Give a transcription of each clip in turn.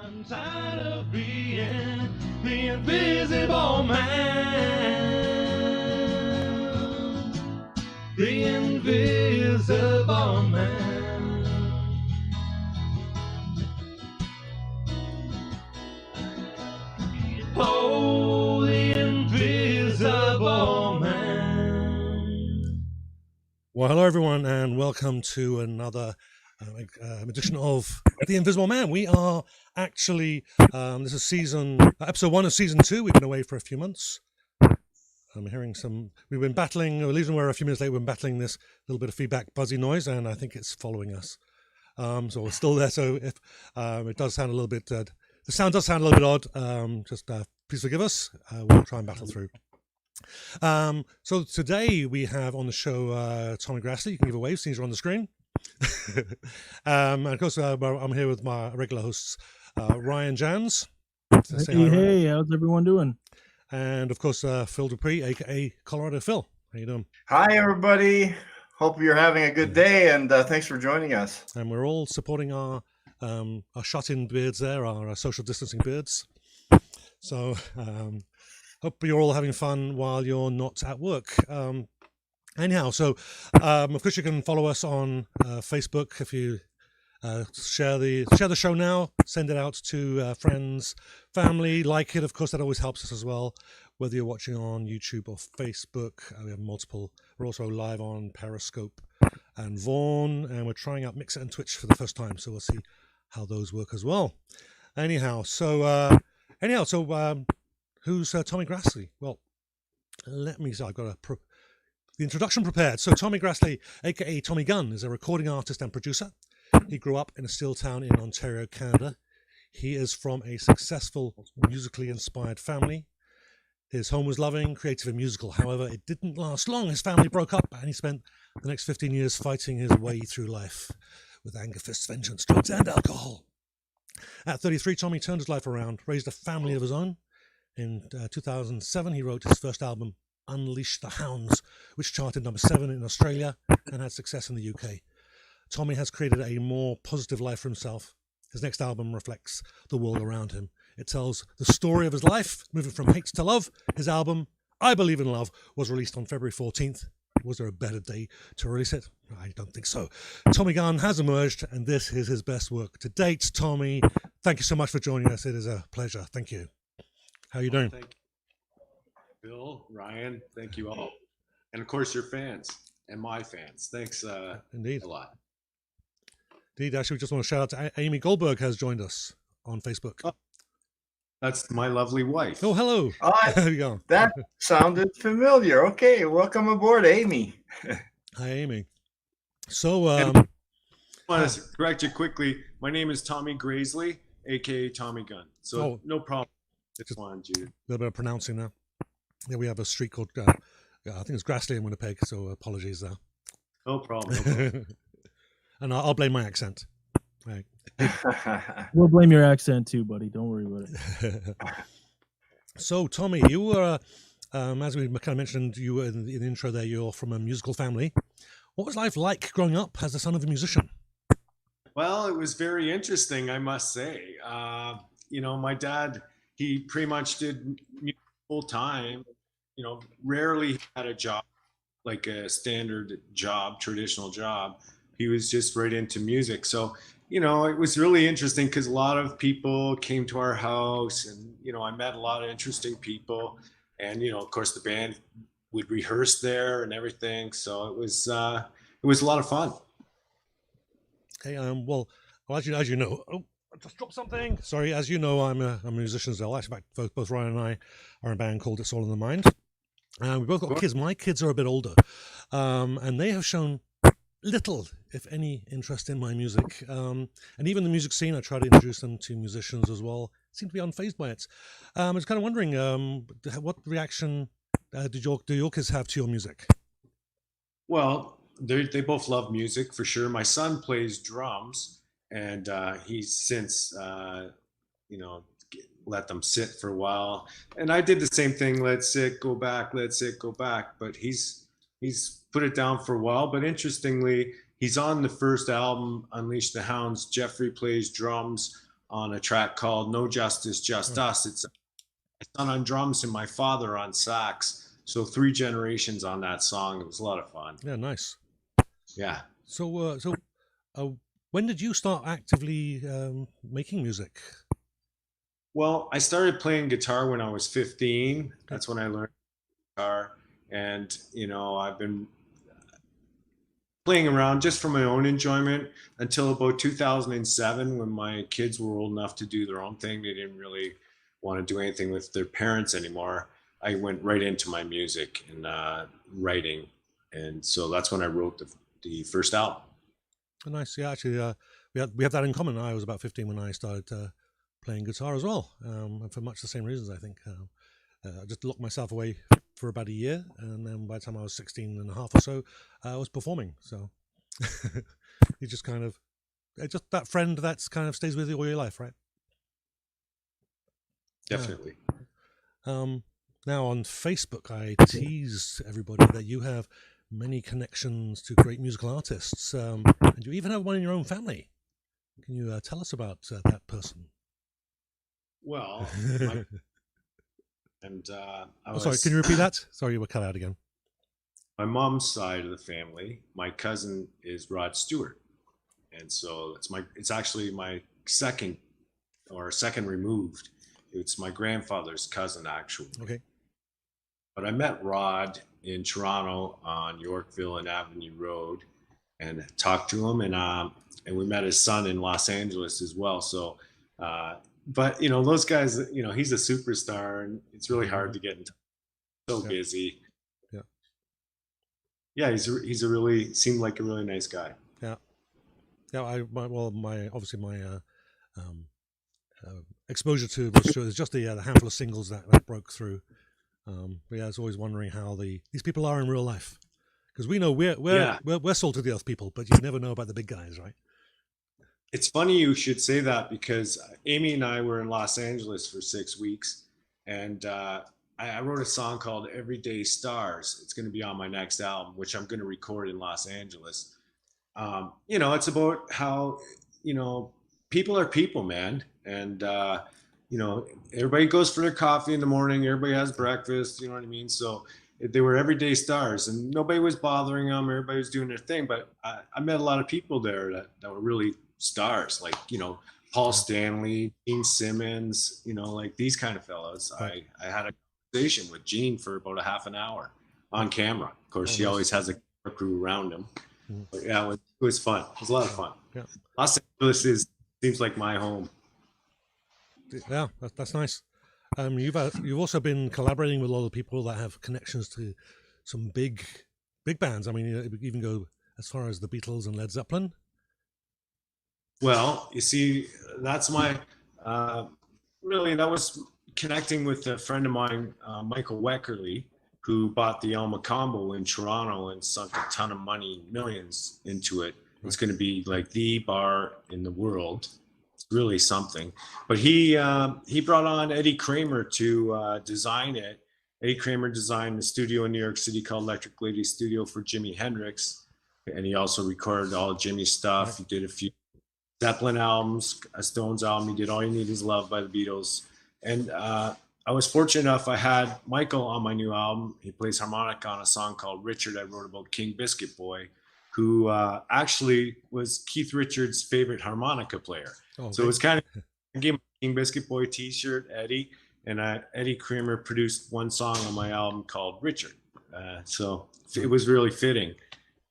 I'm tired of being the invisible man. The invisible man. Oh, the invisible man. Well, hello everyone, and welcome to another edition of The Invisible Man. We are actually, this is episode 1 of season 2. We've been away for a few months. I'm hearing we've been battling, the reason we're a few minutes late, we've been battling this little bit of feedback, buzzy noise, and I think it's following us. So we're still there, so if it does sound a little bit, the sound does sound a little bit odd, please forgive us. We'll try and battle through. So today we have on the show Tommy Grasley. You can give a wave, since you're on the screen. And of course, I'm here with my regular hosts, Ryan Jans. Hey, how's everyone doing? And of course, Phil Dupree, aka Colorado Phil. How you doing? Hi, everybody. Hope you're having a good day, and thanks for joining us. And we're all supporting our shut-in beards there, our social distancing beards. So hope you're all having fun while you're not at work. Anyhow, so of course you can follow us on Facebook. If you share the show now, send it out to friends, family, like it. Of course, that always helps us as well. Whether you're watching on YouTube or Facebook, we have multiple. We're also live on Periscope and Vaughn, and we're trying out Mixer and Twitch for the first time. So we'll see how those work as well. Anyhow, so who's Tommy Grasley? Well, let me see. I've got the introduction prepared. So Tommy Grasley, aka Tommy Gunn, is a recording artist and producer. He grew up in a steel town in Ontario, Canada. He is from a successful, musically inspired family. His home was loving, creative and musical. However, it didn't last long. His family broke up and he spent the next 15 years fighting his way through life with anger, fists, vengeance, drugs and alcohol. At 33, Tommy turned his life around, raised a family of his own. In 2007, he wrote his first album, Unleash the Hounds, which charted number 7 in Australia and had success in the UK. Tommy has created a more positive life for himself. His next album reflects the world around him. It tells the story of his life, moving from hate to love. His album, I Believe in Love, was released on February 14th. Was there a better day to release it? I don't think so. Tommy Gunn has emerged, and this is his best work to date. Tommy, thank you so much for joining us. It is a pleasure. Thank you. How are you doing? Thank you, Bill, Ryan. Thank you all, and of course your fans and my fans. Thanks, Indeed, a lot. Indeed. Actually, we just want to shout out to Amy Goldberg has joined us on Facebook. Oh, that's my lovely wife. Oh, hello. There you go. That sounded familiar. Okay, welcome aboard, Amy. Hi, Amy. So, I want to correct you quickly. My name is Tommy Grasley, aka Tommy Gunn. So no problem. Just wanted you. A little bit of pronouncing now. Yeah, we have a street called, I think it's Grasley in Winnipeg, so apologies there. No problem. And I'll blame my accent. Right. We'll blame your accent too, buddy. Don't worry about it. So, Tommy, you were, as we kind of mentioned, you were in the intro there, you're from a musical family. What was life like growing up as the son of a musician? Well, it was very interesting, I must say. My dad, he pretty much did music full time. Rarely had a job, like a standard job, traditional job. He was just right into music. So, it was really interesting because a lot of people came to our house and, I met a lot of interesting people. And, of course, the band would rehearse there and everything. So it was a lot of fun. Okay, well, as you know, I just dropped something. Sorry, as you know, I'm a musician as well. Actually, both Ryan and I are in a band called It's All in the Mind. We both got kids. My kids are a bit older, and they have shown little, if any, interest in my music. And even the music scene, I try to introduce them to musicians as well, seem to be unfazed by it. I was kind of wondering, what reaction do your kids have to your music? Well, they both love music for sure. My son plays drums, and he's since let them sit for a while. And I did the same thing. Let's sit, go back. Let's sit, go back. But he's put it down for a while. But interestingly, he's on the first album, Unleash the Hounds. Jeffrey plays drums on a track called No Justice, Just Us. It's my son on drums and my father on sax. So 3 generations on that song. It was a lot of fun. Yeah, nice. Yeah. So, when did you start actively making music? Well, I started playing guitar when I was 15. That's when I learned guitar. And, you know, I've been playing around just for my own enjoyment until about 2007, when my kids were old enough to do their own thing. They didn't really want to do anything with their parents anymore. I went right into my music and writing. And so that's when I wrote the first album. Nice. Yeah, actually, we have that in common. I was about 15 when I started playing guitar as well, and for much the same reasons, I think. I just locked myself away for about a year, and then by the time I was 16 and a half or so, I was performing. So you just kind of, just that friend that's kind of stays with you all your life, right? Definitely. Now on Facebook, I tease everybody that you have many connections to great musical artists, and you even have one in your own family. Can you tell us about that person? Well, sorry, can you repeat that? Sorry, you were cut out again. My mom's side of the family, my cousin is Rod Stewart, and so it's actually my second removed. It's my grandfather's cousin, actually. Okay. But I met Rod in Toronto on Yorkville and Avenue Road, and talked to him, and we met his son in Los Angeles as well. So, but you know, those guys, you know, he's a superstar, and it's really hard to get in touch. So busy. Yeah. Yeah, he's a really seemed like a really nice guy. Yeah. Yeah. My exposure to Rod Stewart is just the handful of singles that broke through. But yeah, I was always wondering how these people are in real life, because we know we're salt of the earth people, but you never know about the big guys, right? It's funny you should say that, because Amy and I were in Los Angeles for 6 weeks, and I wrote a song called Everyday Stars. It's going to be on my next album, which I'm going to record in Los Angeles. You know, it's about how, you know, people are people, man. And, you know, everybody goes for their coffee in the morning. Everybody has breakfast. You know what I mean? So they were everyday stars, and nobody was bothering them. Everybody was doing their thing. But I met a lot of people there that were really stars, like, you know, Paul Stanley, Gene Simmons, you know, like these kind of fellows. I had a conversation with Gene for about a half an hour on camera. Of course, he always has a camera crew around him. But yeah, it was fun. It was a lot of fun. Yeah. Los Angeles seems like my home. Yeah, that's nice. You've also been collaborating with a lot of people that have connections to some big bands. I mean, you even go as far as the Beatles and Led Zeppelin. Well, you see, that's my really, that was connecting with a friend of mine, Michael Weckerly, who bought the Alma Combo in Toronto and sunk a ton of money, millions into it. It's going to be like the bar in the world. It's really something. But he brought on Eddie Kramer to design it. Eddie Kramer designed a studio in New York City called Electric Lady Studio for Jimi Hendrix, and he also recorded all Jimmy's stuff. He did a few Zeppelin albums, a Stones album. He did All You Need Is Love by the Beatles. And I was fortunate enough, I had Michael on my new album. He plays harmonica on a song called Richard I wrote about King Biscuit Boy, who actually was Keith Richards' favorite harmonica player. Oh, okay. So it was kind of, I gave him a King Biscuit Boy t-shirt, Eddie, and Eddie Kramer produced one song on my album called Richard. So it was really fitting.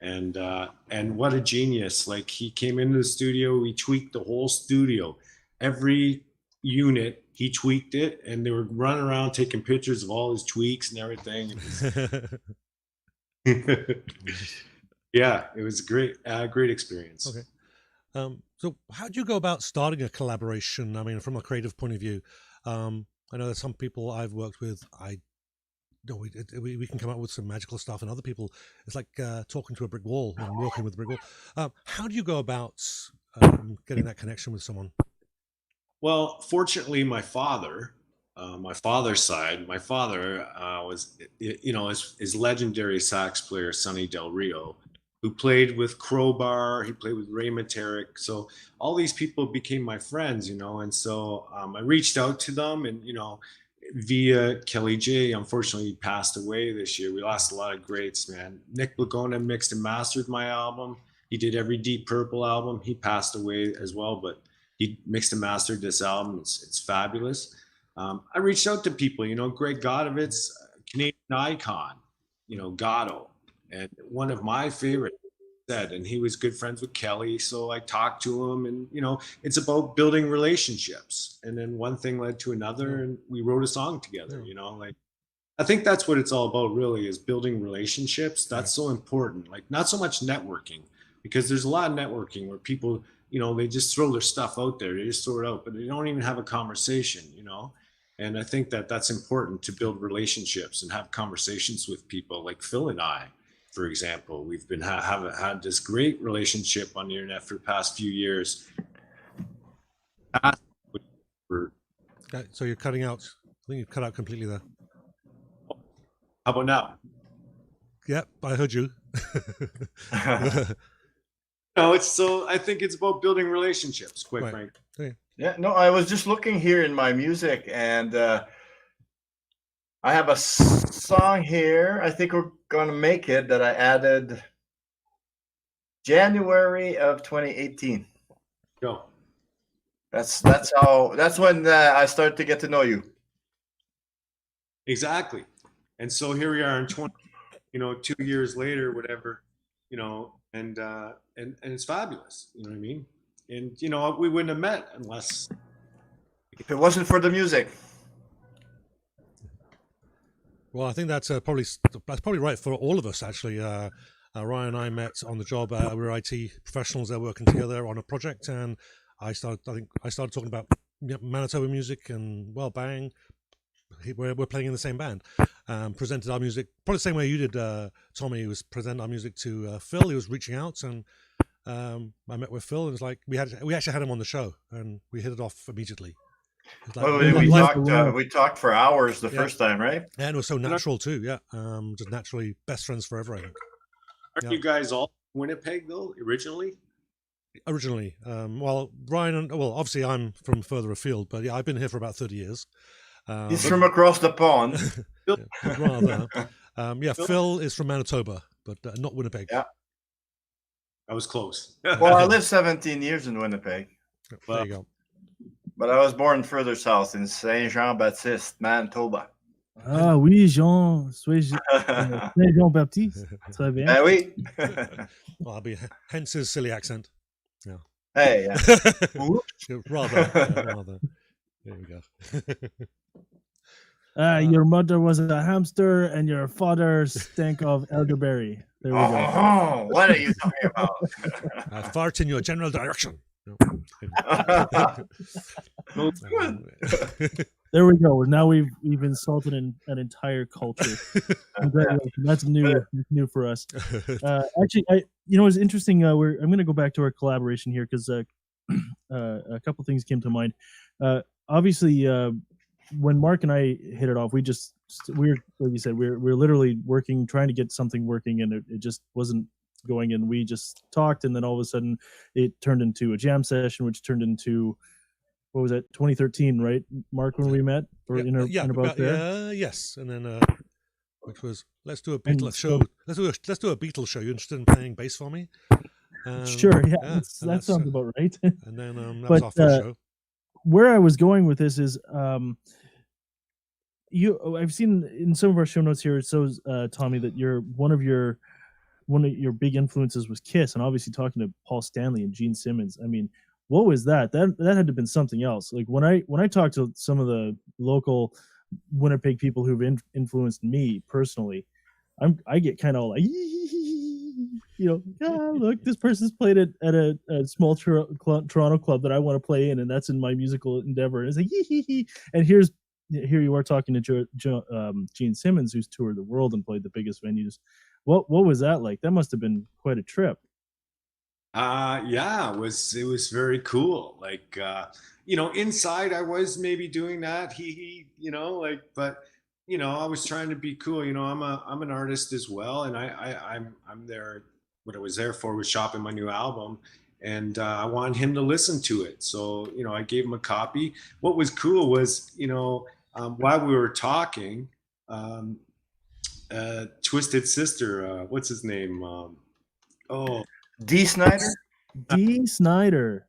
And what a genius. Like, he came into the studio, he tweaked the whole studio. Every unit, he tweaked it, and they were running around taking pictures of all his tweaks and everything. Yeah, it was great. Great experience. Okay. So how do you go about starting a collaboration? I mean, from a creative point of view, I know that some people I've worked with, we can come up with some magical stuff, and other people, it's like talking to a brick wall and working with a brick wall. How do you go about getting that connection with someone? Well, fortunately, my father's side, my father was, you know, his legendary sax player, Sonny Del Rio, who played with Crowbar. He played with Ray Materick. So all these people became my friends, and so I reached out to them, and via Kelly J. Unfortunately, he passed away this year. We lost a lot of greats, man. Nick Blagona mixed and mastered my album. He did every Deep Purple album. He passed away as well, but he mixed and mastered this album. It's fabulous. I reached out to people, Greg Godovitz, Canadian icon, Gatto, and one of my favorite said, and he was good friends with Kelly. So I talked to him, and, it's about building relationships. And then one thing led to another, and we wrote a song together, I think that's what it's all about, really, is building relationships. That's so important. Like, not so much networking, because there's a lot of networking where people, they just throw their stuff out there. They just throw it out, but they don't even have a conversation, And I think that that's important, to build relationships and have conversations with people like Phil and I, for example. We've been have had this great relationship on the internet for the past few years. So you're cutting out. I think you've cut out completely there. How about now? Yep, I heard you. I think it's about building relationships, quite frankly. Okay. Yeah, no, I was just looking here in my music, and I have a song here. I think we're going to make it, that I added January of 2018. Go. That's when I started to get to know you. Exactly. And so here we are in 2 years later, whatever, and it's fabulous. You know what I mean? And we wouldn't have met unless, if it wasn't for the music. Well, I think that's probably right for all of us, actually. Ryan and I met on the job. We were IT professionals there working together on a project, and I started talking about Manitoba music, and well, bang, we're playing in the same band. Presented our music probably the same way you did, Tommy. Was presenting our music to Phil. He was reaching out, and I met with Phil, and it was like we actually had him on the show, and we hit it off immediately. We talked for hours the first time, right? And it was so natural too. Yeah, just naturally best friends forever, I think. Aren't you guys all Winnipeg though originally? Originally, well, Ryan, obviously I'm from further afield, but yeah, I've been here for about 30 years. He's from across the pond. Rather, Phil is from Manitoba, but not Winnipeg. Yeah, I was close. Well, I lived 17 years in Winnipeg. There you go. But I was born further south in Saint Jean-Baptiste, Manitoba. Ah oui, Saint-Jean-Baptiste. Très bien. Eh oui. Well, hence his silly accent. Yeah. Hey, yeah. rather. There we go. Your mother was a hamster and your father stank of elderberry. There we go. Oh, what are you talking about? I fart in your general direction. No. There we go. Now we've insulted an entire culture. That's new for us. Actually, it's interesting. I'm going to go back to our collaboration here because a couple things came to mind. Obviously, when Mark and I hit it off, we're like you said, we're literally working, trying to get something working, and it just wasn't going, and we just talked, and then all of a sudden it turned into a jam session, which turned into, what was that, 2013, right, Mark, when we met? Or yes, and then which was, let's do a Beatles show. Let's do a Beatles show. You interested in playing bass for me? Sure, that sounds about right. And then that was our first show. Where I was going with this is, I've seen in some of our show notes here, it shows, Tommy, that one of your big influences was Kiss, and obviously talking to Paul Stanley and Gene Simmons. I mean, what was that? That had to have been something else. Like when I talk to some of the local Winnipeg people who've influenced me personally, I get kind of like, look, this person's played at a small Toronto club that I want to play in, and that's in my musical endeavor. And it's like, and here you are talking to Gene Simmons, who's toured the world and played the biggest venues. What was that like? That must have been quite a trip. It was very cool. Like, inside I was maybe doing that, but I was trying to be cool. I'm an artist as well, and I'm there, what I was there for was shopping my new album, and I wanted him to listen to it. So I gave him a copy. What was cool was while we were talking, Twisted Sister, what's his name? D. Snyder. D. Snyder.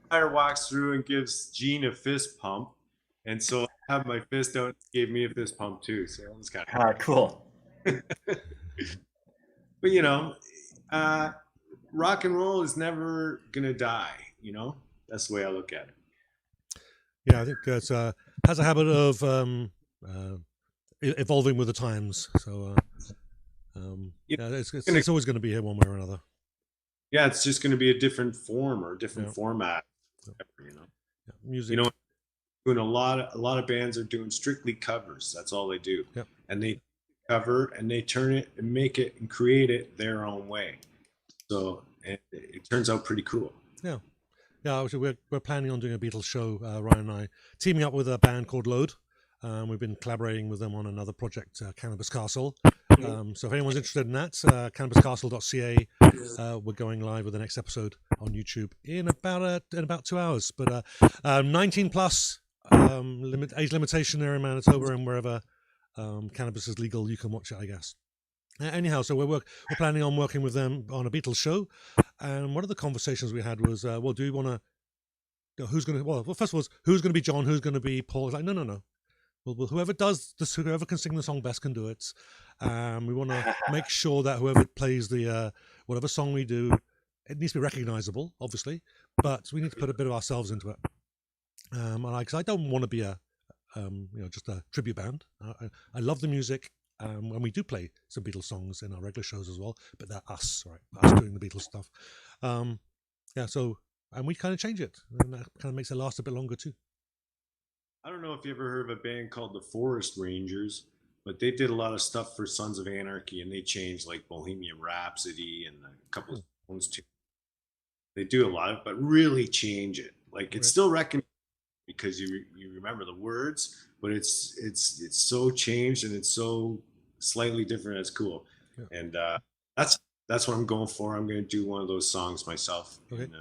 Snyder walks through and gives Gene a fist pump, and so I have my fist out. Gave me a fist pump too. So that was kind of Cool. But rock and roll is never gonna die. That's the way I look at it. Yeah, I think it's has a habit of evolving with the times. So it's always going to be here one way or another. Yeah, it's just going to be a different form or a different format. Music. Doing a lot of bands are doing strictly covers. That's all they do. Yep. And they cover and they turn it and make it and create it their own way. So it turns out pretty cool. Yeah. Yeah, actually, we're planning on doing a Beatles show, Ryan and I, teaming up with a band called Load. We've been collaborating with them on another project, Cannabis Castle. So if anyone's interested in that, cannabiscastle.ca. We're going live with the next episode on YouTube in about 2 hours. But 19 plus age limitation there in Manitoba, and wherever cannabis is legal, you can watch it, I guess. Anyhow, so we're planning on working with them on a Beatles show, and one of the conversations we had was, do we want to? Who's going to? Well, first of all, who's going to be John? Who's going to be Paul? It's like, no. Well, whoever does this, whoever can sing the song best can do it. We want to make sure that whoever plays the whatever song we do, it needs to be recognizable, obviously, but we need to put a bit of ourselves into it. Because I don't want to be just a tribute band. I love the music. And we do play some Beatles songs in our regular shows as well, but they're us, right? Us doing the Beatles stuff. And we kind of change it, and that kind of makes it last a bit longer too. I don't know if you ever heard of a band called the Forest Rangers, but they did a lot of stuff for Sons of Anarchy, and they changed like Bohemian Rhapsody and a couple of songs too. They do a lot of, but really change it. Like it's still recognized because you remember the words, but it's so changed and it's so slightly different. It's cool, and that's what I'm going for. I'm going to do one of those songs myself. Okay. And,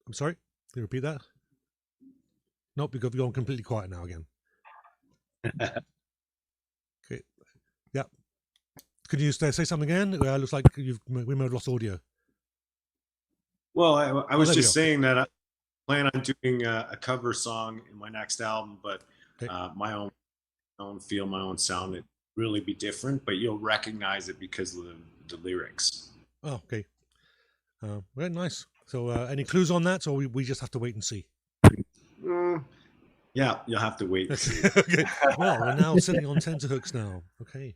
I'm sorry. Can you repeat that? Nope, you've gone completely quiet now again. Okay. Yeah. Could you say something again? Looks like we may have lost audio. Well, I was just saying that I plan on doing a cover song in my next album, but my own feel, my own sound, it really be different, but you'll recognize it because of the lyrics. Oh, okay. Very nice. So any clues on that, or we just have to wait and see? Yeah, you'll have to wait and see. Okay. Well, we're now sitting on tenterhooks now. Okay.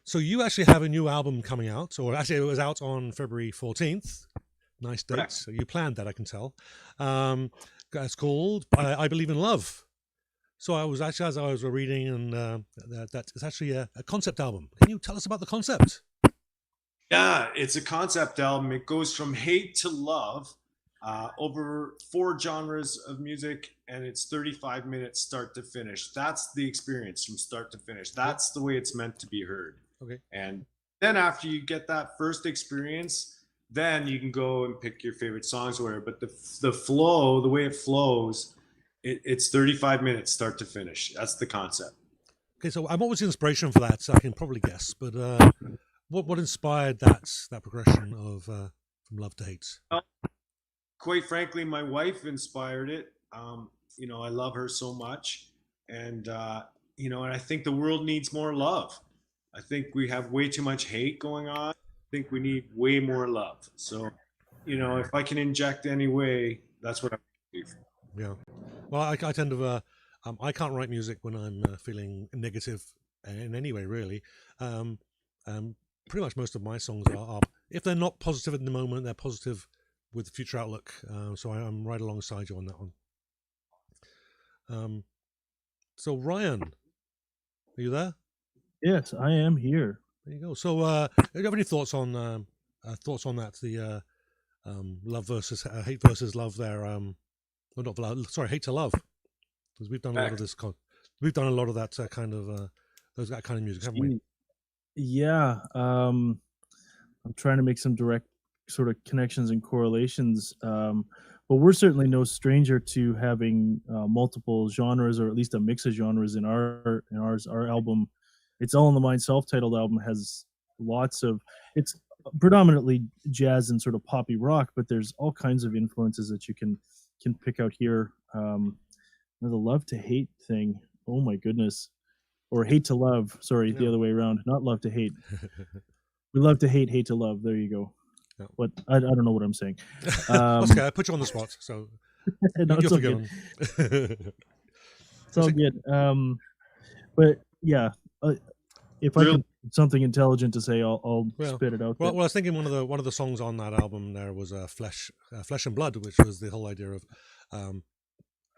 So you actually have a new album coming out, or actually it was out on February 14th. Nice date. Correct. So you planned that, I can tell. It's called I Believe in Love. So I was actually, as I was reading, and that it's actually a concept album. Can you tell us about the concept? Yeah, it's a concept album. It goes from hate to love over 4 genres of music, and it's 35 minutes start to finish. That's the experience from start to finish. That's the way it's meant to be heard. Okay. And then after you get that first experience, then you can go and pick your favorite songs or whatever. But the flow, the way it flows, it's 35 minutes start to finish. That's the concept. Okay, so what was the inspiration for that? So I can probably guess, but what inspired that progression of from love to hate? Quite frankly, my wife inspired it. I love her so much, and and I think the world needs more love. I think we have way too much hate going on. I think we need way more love. So, if I can inject any way, that's what I'm going to do. Yeah. Well, I tend to I can't write music when I'm feeling negative in any way, really. Pretty much most of my songs are, if they're not positive at the moment, they're positive with the future outlook. So I'm right alongside you on that one. So Ryan, are you there? Yes, I am here. There you go. So do you have any thoughts on that? The love versus hate versus love there. Well, not love, sorry, hate to love. Because we've done a lot of this. We've done a lot of that kind of that kind of music, haven't we? Yeah. I'm trying to make some direct sort of connections and correlations. But we're certainly no stranger to having multiple genres, or at least a mix of genres in ours. Our album, It's All in the Mind, self-titled album, has lots of. It's predominantly jazz and sort of poppy rock, but there's all kinds of influences that you can pick out here. The love to hate thing. Oh my goodness. Or hate to love. Sorry, the other way around. Not love to hate. We love to hate, hate to love. There you go. Yeah. What I don't know what I'm saying. Oscar, I put you on the spot, so No, it's you're all good. forgiven. It's all good. But yeah, if I can something intelligent to say, I'll spit it out. Well, I was thinking one of the songs on that album there was Flesh and Blood, which was the whole idea of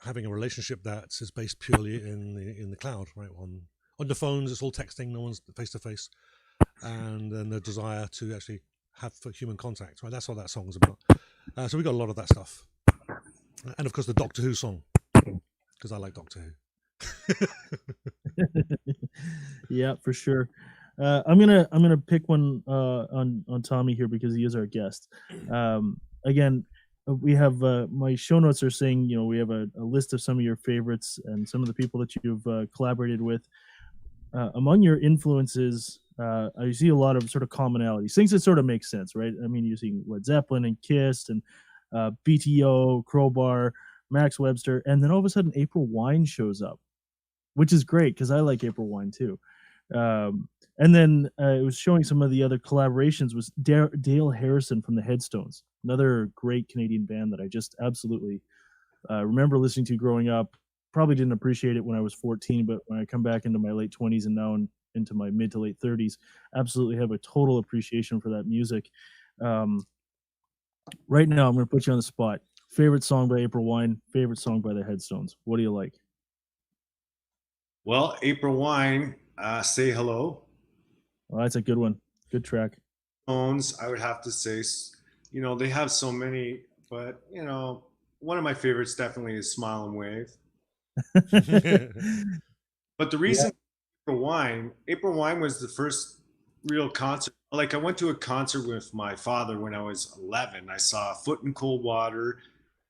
having a relationship that is based purely in the cloud, right? On the phones, it's all texting, no one's face to face, and then the desire to actually have human contact, right? That's what that song is about. So we got a lot of that stuff, and of course the Doctor Who song, because I like Doctor Who. Yeah, for sure. I'm gonna pick one on Tommy here because he is our guest. Again, we have my show notes are saying, you know, we have a list of some of your favorites and some of the people that you've collaborated with. Among your influences, I see a lot of sort of commonalities, things that sort of make sense, right? I mean, you're seeing Led Zeppelin and Kiss and BTO, Crowbar, Max Webster, and then all of a sudden April Wine shows up, which is great because I like April Wine too. And then it was showing some of the other collaborations was Dale Harrison from the Headstones, another great Canadian band that I just absolutely remember listening to growing up. Probably didn't appreciate it when I was 14, but when I come back into my late 20s and now into my mid to late 30s, absolutely have a total appreciation for that music. Right now, I'm going to put you on the spot. Favorite song by April Wine, favorite song by the Headstones. What do you like? Well, April Wine, Say Hello. Oh, that's a good one. Good track. Tones, I would have to say, you know, they have so many, but, you know, one of my favorites definitely is Smile and Wave. But the reason April Wine was the first real concert. Like I went to a concert with my father when I was 11. I saw Foot in Cold Water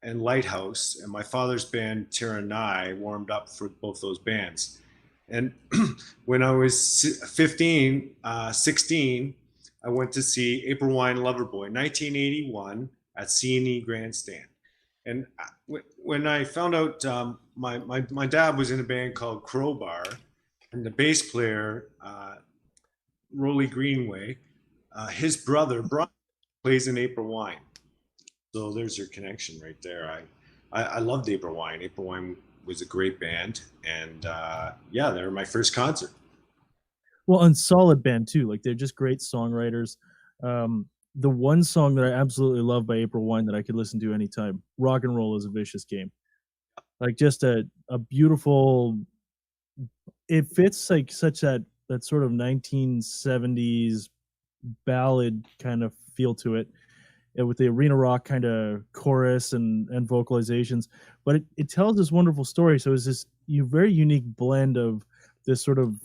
and Lighthouse, and my father's band Tara Nye warmed up for both those bands. And when I was 16, I went to see April Wine Loverboy, 1981 at C&E Grandstand. And when I found out my dad was in a band called Crowbar, and the bass player, Rolly Greenway, his brother, Brian, plays in April Wine. So there's your connection right there. I loved April Wine. April Wine was a great band. And yeah, they were my first concert. Well, and solid band too. Like they're just great songwriters. The one song that I absolutely love by April Wine that I could listen to anytime, Rock and Roll is a Vicious Game. Like just a beautiful, it fits like such that sort of 1970s ballad kind of feel to it, with the arena rock kind of chorus and vocalizations. But it tells this wonderful story. So it's this very unique blend of this sort of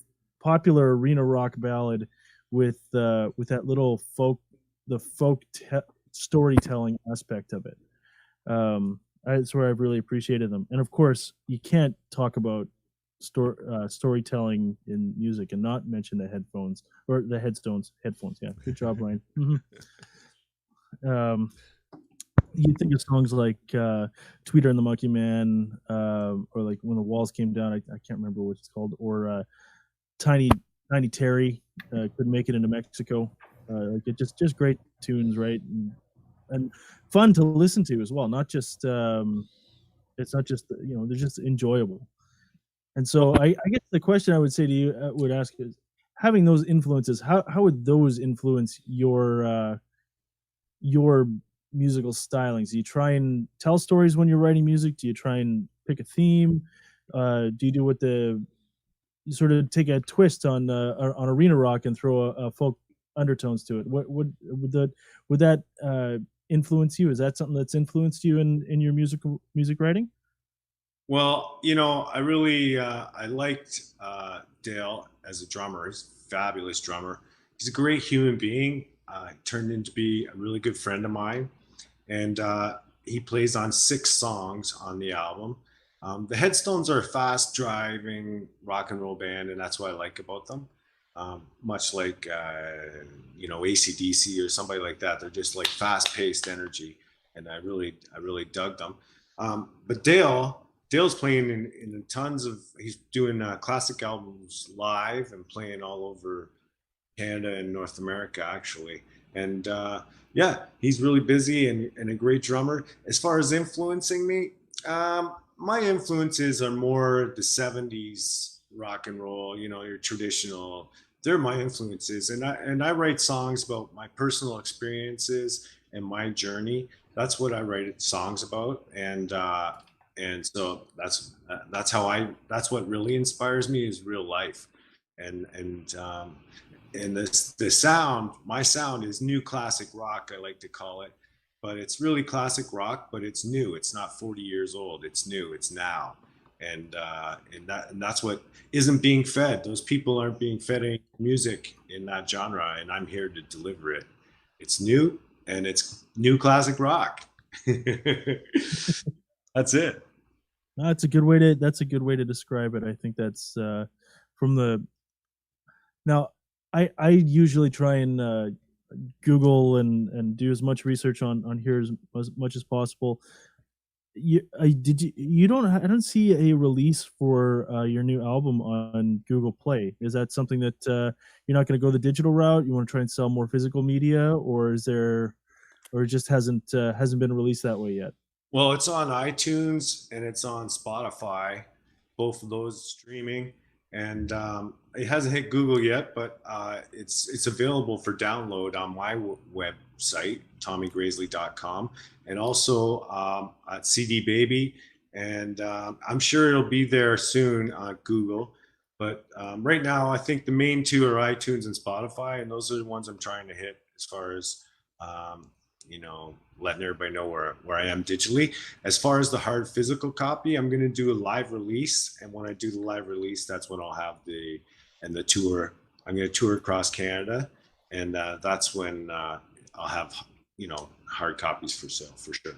popular arena rock ballad with that little folk storytelling aspect of it. That's where I've really appreciated them. And of course, you can't talk about storytelling in music and not mention the headphones or the Headstones. Headphones, yeah. Good job, Ryan. You think of songs like Tweeter and the Monkey Man, or like When the Walls Came Down. I can't remember what it's called, or Tiny Terry, Couldn't Make It into Mexico. Like it just great tunes, right? And fun to listen to as well. Not just it's not just, you know, they're just enjoyable. And so I guess the question I would say to you would ask is, having those influences, how would those influence your musical stylings? Do you try and tell stories when you're writing music? Do you try and pick a theme? Do you do you sort of take a twist on arena rock and throw a folk undertones to it? What would that influence you? Is that something that's influenced you in your music writing? Well, you know, I really I liked Dale as a drummer. He's a fabulous drummer. He's a great human being. Turned into be a really good friend of mine. And he plays on 6 songs on the album. The Headstones are a fast driving rock and roll band, and that's what I like about them. Much like, AC/DC or somebody like that. They're just like fast paced energy. And I really dug them. But Dale's playing in tons of, he's doing classic albums live and playing all over Canada and North America, actually. And he's really busy and a great drummer. As far as influencing me, my influences are more the 70s rock and roll, your traditional. They're my influences. And I write songs about my personal experiences and my journey. That's what I write songs about. And so that's what really inspires me is real life. And the sound, my sound is new classic rock, I like to call it, but it's really classic rock, but it's new. It's not 40 years old. It's new. It's now. And that's what isn't being fed. Those people aren't being fed any music in that genre, and I'm here to deliver it. It's new, and it's new classic rock. That's it. That's a good way to describe it. I think that's from the. Now, I usually try and Google and do as much research on here as much as possible. I don't see a release for your new album on Google Play. Is that something that you're not going to go the digital route? You want to try and sell more physical media, or it just hasn't been released that way yet? Well, it's on iTunes and it's on Spotify, both of those streaming, and it hasn't hit Google yet, but it's available for download on my website, TommyGrasley.com, and also at CD Baby, and I'm sure it'll be there soon on Google. But right now, I think the main 2 are iTunes and Spotify, and those are the ones I'm trying to hit as far as letting everybody know where I am digitally. As far as the hard physical copy, I'm going to do a live release, and when I do the live release, that's when I'll have the tour. I'm going to tour across Canada, and that's when I'll have hard copies for sale for sure.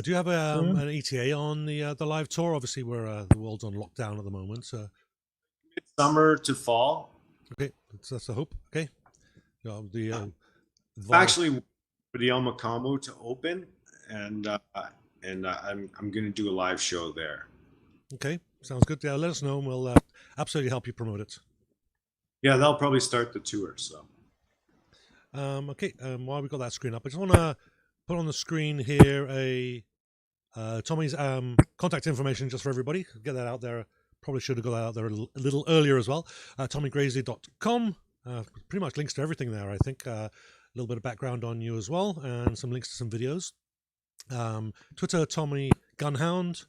Do you have an ETA on the live tour? Obviously, we're the world's on lockdown at the moment. So summer to fall. Okay, that's the hope. Okay, actually for the El Macambo to open, and I'm going to do a live show there. Okay, sounds good. Yeah, let us know, and we'll absolutely help you promote it. Yeah, they'll probably start the tour. So, okay. While we got that screen up, I just want to put on the screen here Tommy's contact information just for everybody. Get that out there. Probably should have got that out there a little earlier as well. TommyGrasley.com. Pretty much links to everything there, I think. A little bit of background on you as well, and some links to some videos. Twitter, Tommy Gunhound.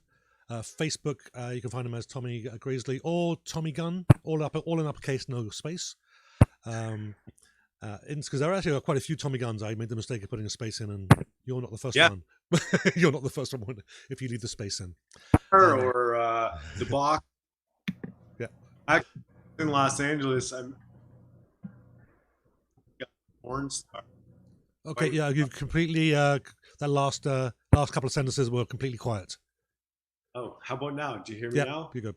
Facebook, you can find him as Tommy Grasley or Tommy Gunn, all in uppercase, no space. Because there actually are quite a few Tommy Gunns. I made the mistake of putting a space in, and you're not the first one. You're not the first one if you leave the space in. Or the box. Yeah. Actually, in Los Angeles, I'm porn star. Okay, yeah, you've completely that last couple of sentences were completely quiet. Oh, how about now? Do you hear me now? You're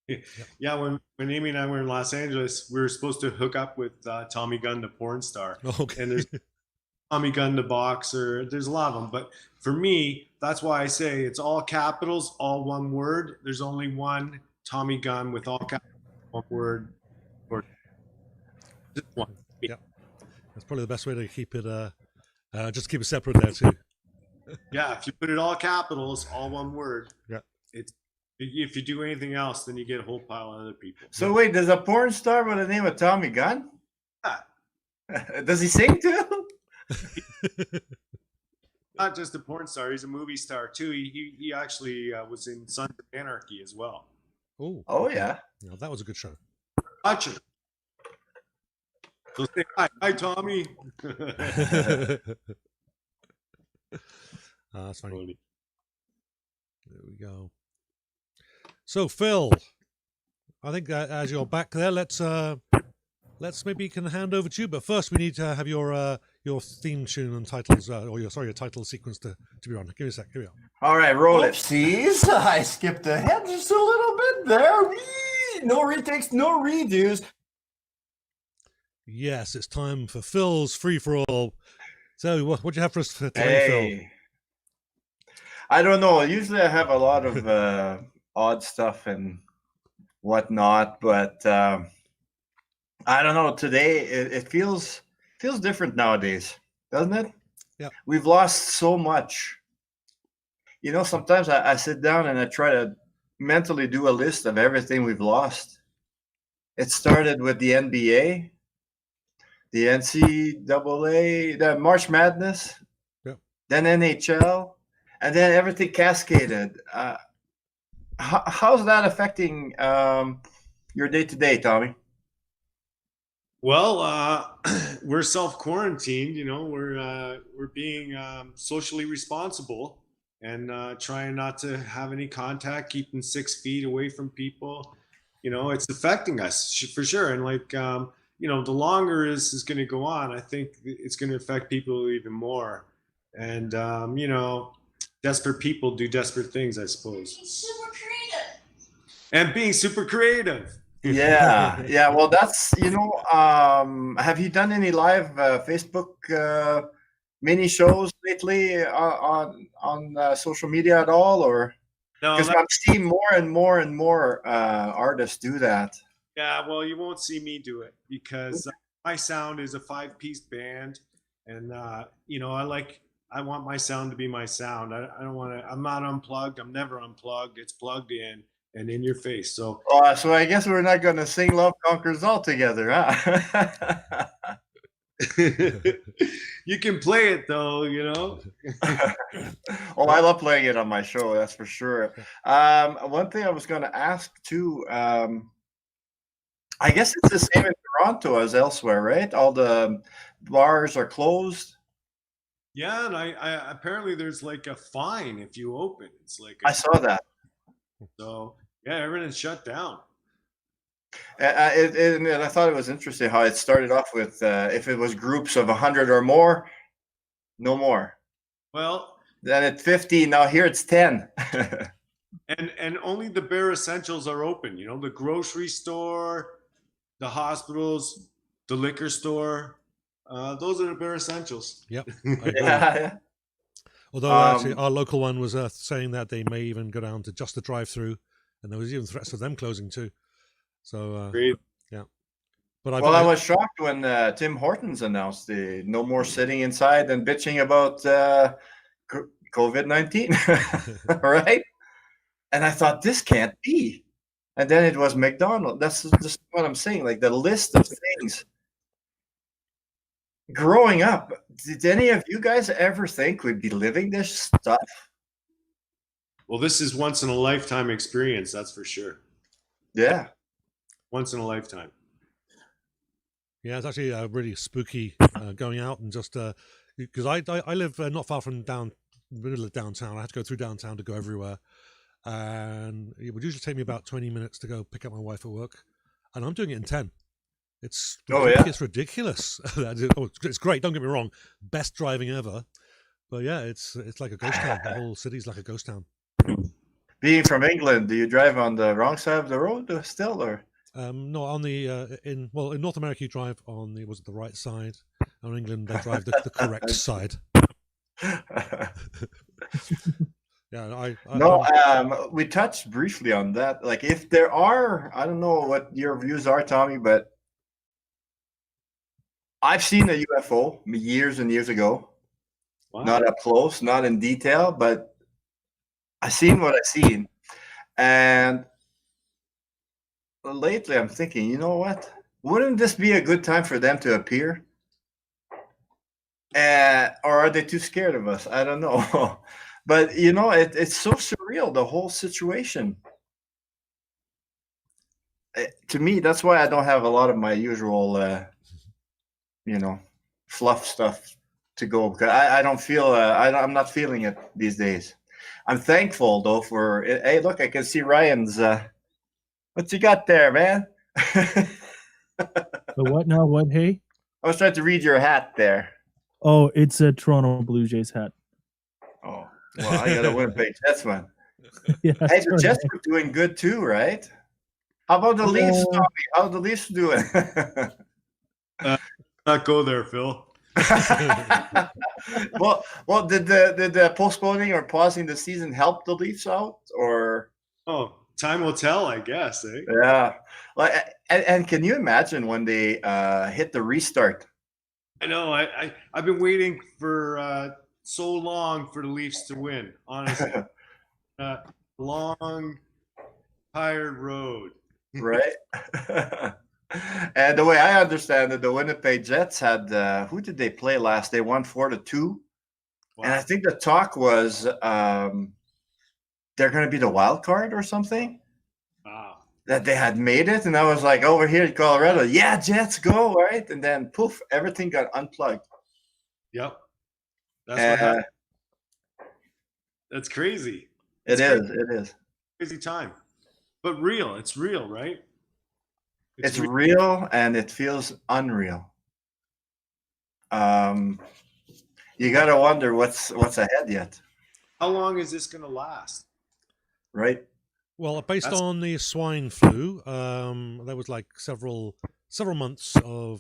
good. Yeah, when Amy and I were in Los Angeles, we were supposed to hook up with Tommy Gunn, the porn star. Okay. And there's Tommy Gunn, the boxer. There's a lot of them. But for me, that's why I say it's all capitals, all one word. There's only one Tommy Gunn with all capitals, one word. Or just one. Yeah. That's probably the best way to keep it, just keep it separate there too. Yeah, if you put it all capitals, all one word. Yeah. If you do anything else, then you get a whole pile of other people. So wait, there's a porn star by the name of Tommy Gunn? Yeah. Does he sing too? Not just a porn star; he's a movie star too. He actually was in Sons of Anarchy as well. Oh yeah. No, that was a good show. Watch it. So say hi, Tommy. That's funny. There we go. So Phil, I think as you're back there, let's maybe can hand over to you. But first, we need to have your theme tune and titles, or your title sequence to be run. Give me a sec. Here we are. All right, roll it. Oopsies, I skipped ahead just a little bit there. No retakes, no redos. Yes, it's time for Phil's free for all. So, what do you have for us today, Phil? Hey. I don't know. Usually I have a lot of odd stuff and whatnot, but I don't know. Today it feels different nowadays, doesn't it? Yeah. We've lost so much. You know, sometimes I sit down and I try to mentally do a list of everything we've lost. It started with the NBA, the NCAA, the March Madness, Yep. then NHL, and then everything cascaded. How's that affecting your day-to-day, Tommy? Well, we're self-quarantined. You know, we're being socially responsible and trying not to have any contact, keeping 6 feet away from people. You know, it's affecting us for sure. And like, you know, the longer this is going to go on, I think it's going to affect people even more. And, you know, desperate people do desperate things, I suppose. Super creative. And being super creative. Yeah. Well, that's, you know, have you done any live Facebook mini shows lately on social media at all, or? No, Because I'm seeing more and more and more artists do that. yeah, well, you won't see me do it because my sound is a 5-piece band, and you know, I want my sound to be my sound. I don't want to. I'm not unplugged. I'm never unplugged. It's plugged in and in your face. So, So I guess we're not going to sing "Love Conquers All" together, huh? you can play it though, you know. Oh, I love playing it on my show. That's for sure. One thing I was going to ask too. I guess it's the same in Toronto as elsewhere, right? All the bars are closed. Yeah, and I apparently there's like a fine if you open. It's like I saw that. So yeah, everything's shut down. And I thought it was interesting how it started off with if it was groups of 100 or more, no more. Well, Then at 50, now here it's 10. and only the bare essentials are open. You know, the grocery store, the hospitals, the liquor store. Those are the bare essentials. Yep. I agree. Yeah. Although actually, our local one was saying that they may even go down to just the drive-through, and there was even threats of them closing too. So Agreed. yeah. But I was shocked when Tim Hortons announced the no more sitting inside and bitching about COVID-19, right? And I thought this can't be. And then it was McDonald's. That's just what I'm saying. Like the list of things. Growing up, did any of you guys ever think we'd be living this stuff? Well, this is once in a lifetime experience, that's for sure. Yeah. Once in a lifetime. Yeah, it's actually really spooky going out and just because I live not far from middle of downtown. I had to go through downtown to go everywhere, and it would usually take me about 20 minutes to go pick up my wife at work, and I'm doing it in 10. It's it's ridiculous. It's great. Don't get me wrong, best driving ever, but yeah, it's like a ghost town. The whole city's like a ghost town. Being from England, do you drive on the wrong side of the road still, or? No, on the in North America you drive on the right side. On England they drive the correct side. Yeah, we touched briefly on that. Like, if there are, I don't know what your views are, Tommy, but I've seen a UFO years and years ago. Wow. Not up close, not in detail, but I seen what I seen, and lately I'm thinking, you know what? Wouldn't this be a good time for them to appear? Or are they too scared of us? I don't know. But, you know, it's so surreal, the whole situation. To me, that's why I don't have a lot of my usual, you know, fluff stuff to go. Because I don't feel, I'm not feeling it these days. I'm thankful, though, for, hey, look, I can see Ryan's What you got there, man? The what now? What? Hey? I was trying to read your hat there. Oh, it's a Toronto Blue Jays hat. Oh, well, I got a Winnipeg Jets one. Yeah, Hey, the sorry. Jets were doing good too, right? How about the Leafs, Tommy? How are the Leafs doing? Not go there, Phil. well, did the postponing or pausing the season help the Leafs out, or? Oh, time will tell, I guess. Eh? Yeah, like, and can you imagine when they hit the restart? I know. I've been waiting for so long for the Leafs to win. Honestly, long, tired road. Right. And the way I understand it, the Winnipeg Jets had who did they play last? They won 4-2, and I think the talk was they're going to be the wild card or something. Wow. That they had made it, and I was like, over here in Colorado, yeah, Jets go, right? And then poof, everything got unplugged. Yep. That's what happened. That's crazy. It is. Crazy time. But real. It's real, right? It's real, and it feels unreal. You got to wonder what's ahead yet. How long is this going to last? Right. Well, based on the swine flu, there was like several months of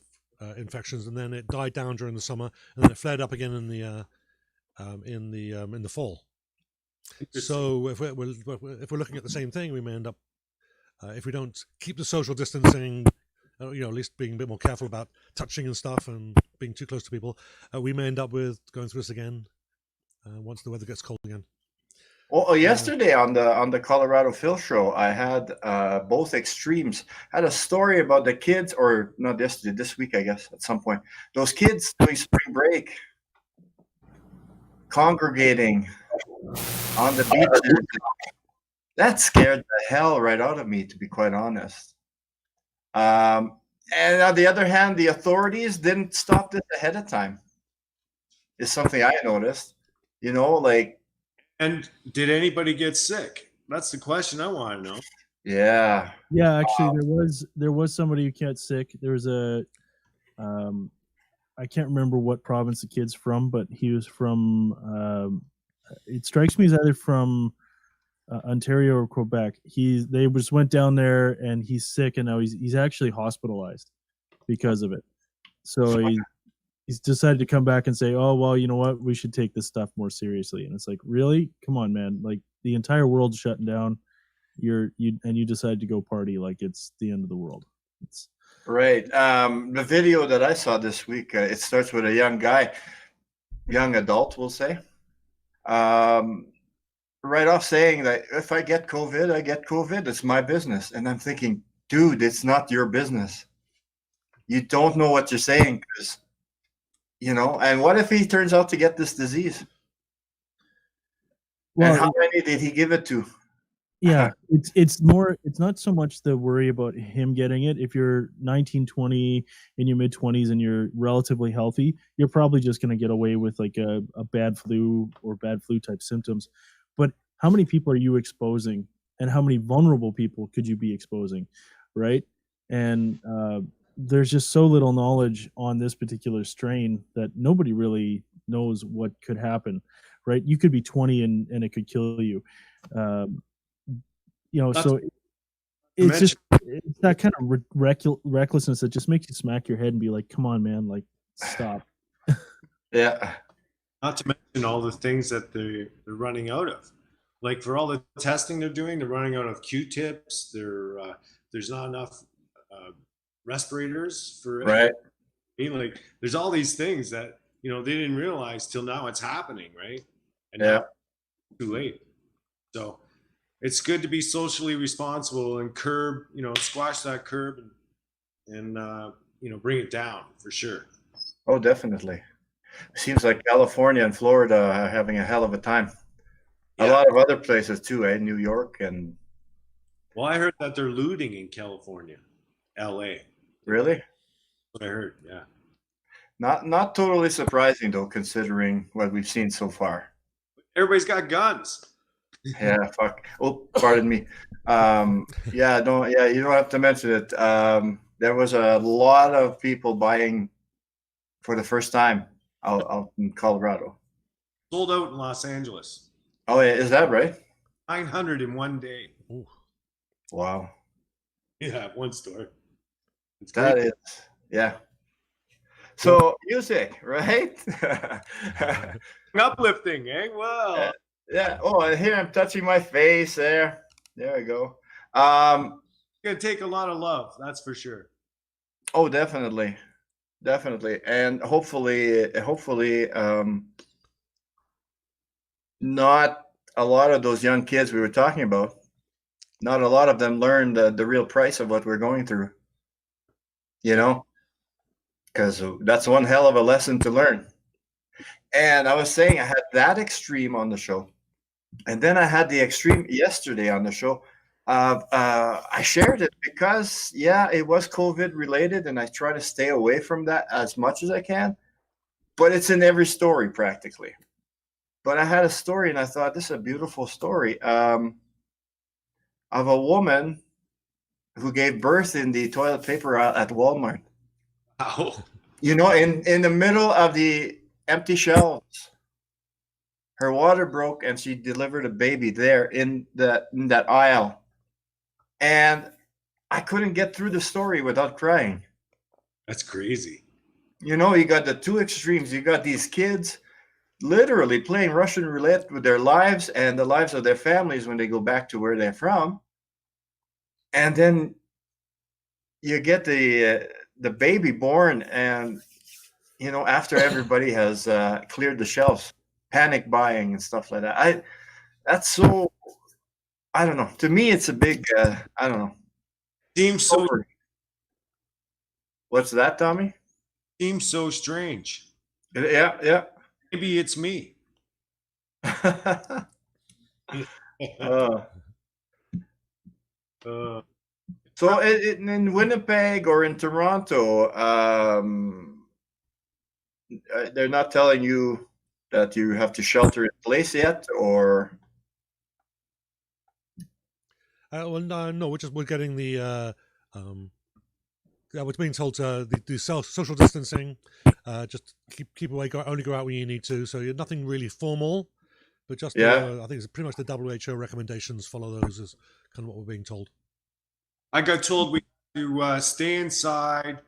infections, and then it died down during the summer, and then it flared up again in the fall. So if we're looking at the same thing, we may end up if we don't keep the social distancing, at least being a bit more careful about touching and stuff and being too close to people, we may end up with going through this again once the weather gets cold again. Well, yesterday on the Colorado Phil show, I had both extremes. I had a story about the kids, or not yesterday, this week, I guess, at some point. Those kids doing spring break, congregating on the beaches. That scared the hell right out of me, to be quite honest. And on the other hand, the authorities didn't stop this ahead of time. Is something I noticed. And did anybody get sick? That's the question I want to know. Yeah. Yeah, actually, there was somebody who got sick. There was I can't remember what province the kid's from, but he was from. It strikes me he's either from Ontario or Quebec. They just went down there and he's sick, and now he's actually hospitalized because of it. So he's decided to come back and say, "Oh well, you know what? We should take this stuff more seriously." And it's like, really? Come on, man! Like the entire world's shutting down. You decide to go party like it's the end of the world. It's right. The video that I saw this week, it starts with a young adult, we'll say. Right off saying that if I get COVID, I get COVID. It's my business. And I'm thinking, dude, it's not your business. You don't know what you're saying, because, and what if he turns out to get this disease? Well, and how many did he give it to? Yeah, it's not so much the worry about him getting it. If you're 19, 20, in your mid-20s and you're relatively healthy, you're probably just going to get away with like a bad flu or bad flu type symptoms. But how many people are you exposing, and how many vulnerable people could you be exposing, right? And there's just so little knowledge on this particular strain that nobody really knows what could happen, right? You could be 20 and it could kill you. So it's that kind of recklessness that just makes you smack your head and be like, come on, man, like, stop. Yeah. Not to mention all the things that they're running out of. Like for all the testing they're doing, they're running out of Q-tips. There's not enough respirators for right. Like there's all these things that they didn't realize till now it's happening, right? And yeah, now it's too late. So it's good to be socially responsible and squash that curb and bring it down for sure. Oh, definitely. Seems like California and Florida are having a hell of a time. Yeah. A lot of other places too, New York and. Well, I heard that they're looting in California, LA. Really? That's what I heard. Yeah. Not totally surprising though, considering what we've seen so far. Everybody's got guns. Yeah, fuck. Oh, pardon me. Yeah, don't. Yeah, you don't have to mention it. There was a lot of people buying for the first time out in Colorado. Sold out in Los Angeles. Oh, yeah, is that right? 900 in one day. Ooh. Wow, Yeah, one store. It's that great. is, yeah. So music, right? Uplifting, eh? Well, Yeah. Oh, and here I'm touching my face. There we go. Um. it's gonna take a lot of love, that's for sure. Oh, definitely, definitely, and hopefully, not a lot of those young kids we were talking about. Not a lot of them learned the real price of what we're going through. You know, because that's one hell of a lesson to learn. And I was saying I had that extreme on the show, and then I had the extreme yesterday on the show. I shared it because yeah, it was COVID related, and I try to stay away from that as much as I can. But it's in every story practically. But I had a story, and I thought this is a beautiful story of a woman who gave birth in the toilet paper aisle at Walmart. Wow. You know, in the middle of the empty shelves. Her water broke, and she delivered a baby there in that aisle. And I couldn't get through the story without crying. That's crazy. You know, you got the two extremes. You got these kids literally playing Russian roulette with their lives and the lives of their families when they go back to where they're from. And then you get the baby born, and you know, after everybody has cleared the shelves, panic buying and stuff like that. That's so, I don't know. To me, it's a big I don't know. Seems What's that, Tommy? so strange. Yeah, yeah. Maybe it's me. Uh, Uh, so in Winnipeg or in Toronto, they're not telling you that you have to shelter in place yet, or Well, no, we're getting we're being told to do social distancing. Just keep away. Only go out when you need to. So you're nothing really formal, but just yeah. I think it's pretty much the WHO recommendations. Follow those as kind of what we're being told. I got told we have to stay inside,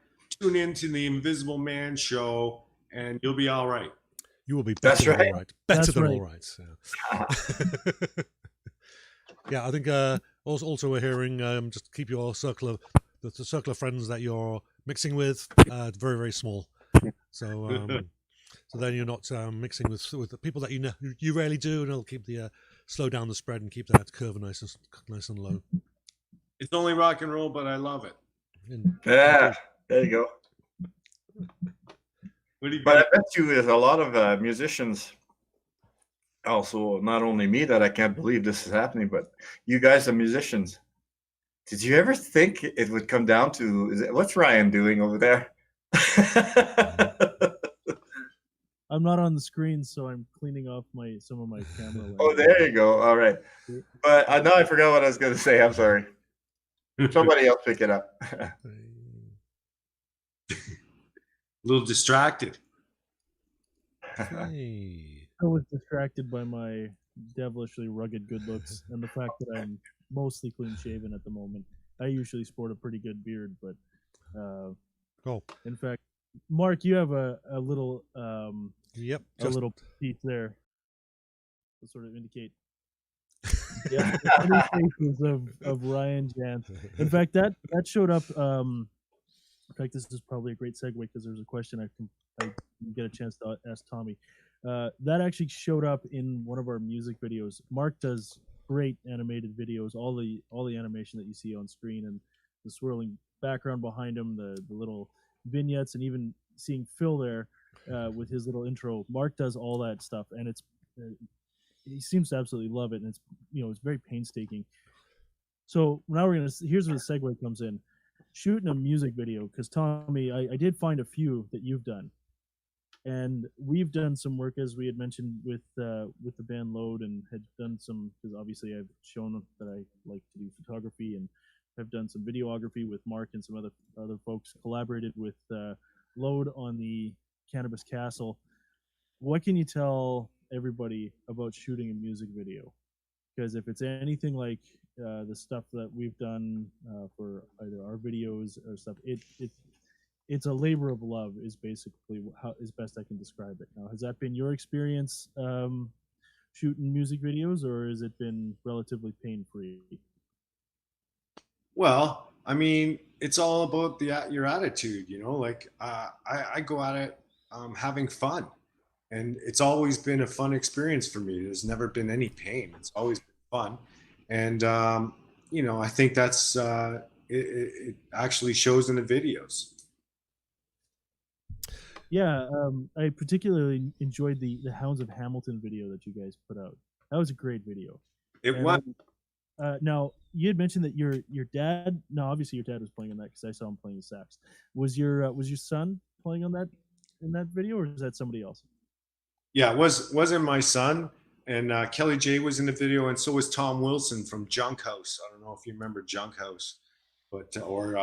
tune into the Invisible Man show, and you'll be all right. You will be better That's than right. all right. Better That's than right. all right. Yeah. Yeah, I think also we're hearing just keep your circle of the circle of friends that you're mixing with very very small. So so then you're not mixing with the people that you know you rarely do, and it'll keep the slow down the spread and keep that curve nice and low. It's only rock and roll, but I love it. Yeah, there you go. What do you But I bet you there's a lot of musicians. Also, not only me that I can't believe this is happening, but you guys are musicians. Did you ever think it would come down to what's Ryan doing over there? I'm not on the screen, so I'm cleaning off some of my camera lens. Oh, there you go. All right. But now I forgot what I was going to say. I'm sorry. Somebody else pick it up. A little distracted. Hey. I was distracted by my devilishly rugged good looks and the fact that I'm mostly clean shaven at the moment. I usually sport a pretty good beard, but Oh, in fact, Mark, you have a little yep. a little piece there to sort of indicate. Yeah, faces of Ryan Jan. In fact, that showed up. In fact, this is probably a great segue because there's a question I can get a chance to ask Tommy. That actually showed up in one of our music videos. Mark does great animated videos. All the animation that you see on screen and the swirling background behind him, the little vignettes, and even seeing Phil there with his little intro. Mark does all that stuff, and it's he seems to absolutely love it, and it's very painstaking. So now here's where the segue comes in. Shooting a music video, because Tommy, I did find a few that you've done, And we've done some work, as we had mentioned, with the band Load, and had done some, because obviously I've shown that I like to do photography, and have done some videography with Mark and some other folks. Collaborated with Load on the Cannabis Castle. What can you tell everybody about shooting a music video? Because if it's anything like the stuff that we've done for either our videos or stuff, it's a labor of love, is basically how is best I can describe it. Now, has that been your experience shooting music videos, or has it been relatively pain-free? Well, I mean, it's all about your attitude, you know. Like I go at it having fun, and it's always been a fun experience for me. There's never been any pain. It's always been fun, and you know, I think that's it actually shows in the videos. Yeah, I particularly enjoyed the Hounds of Hamilton video that you guys put out. That was a great video. It was. Now, you had mentioned that your dad. No, obviously your dad was playing on that, because I saw him playing sax. Was your son playing on that in that video, or is that somebody else? Yeah, it wasn't my son. And Kelly J was in the video, and so was Tom Wilson from Junk House. I don't know if you remember Junk House, but or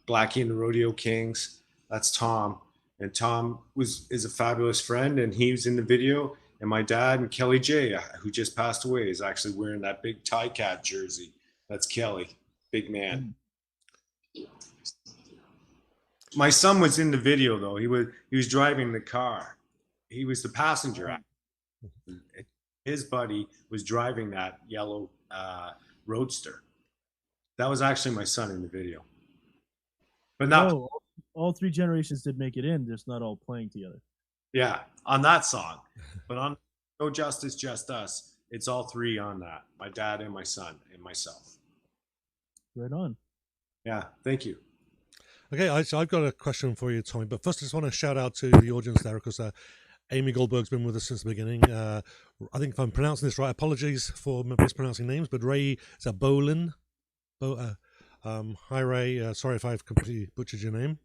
Blackie and the Rodeo Kings. That's Tom. And Tom is a fabulous friend, and he was in the video. And my dad and Kelly J, who just passed away, is actually wearing that big Tie Cat jersey. That's Kelly, big man. My son was in the video though. He was driving the car. He was the passenger. His buddy was driving that yellow Roadster. That was actually my son in the video. But not. Oh, all three generations did make it in, just not all playing together. Yeah, on that song. But on No Justice, Just Us, it's all three on that. My dad and my son and myself. Right on. Yeah, thank you. Okay, so I've got a question for you, Tommy. But first, I just want to shout out to the audience there, because Amy Goldberg's been with us since the beginning. I think if I'm pronouncing this right, apologies for mispronouncing names, but Ray is a Bolin. Hi, Ray. Sorry if I've completely butchered your name.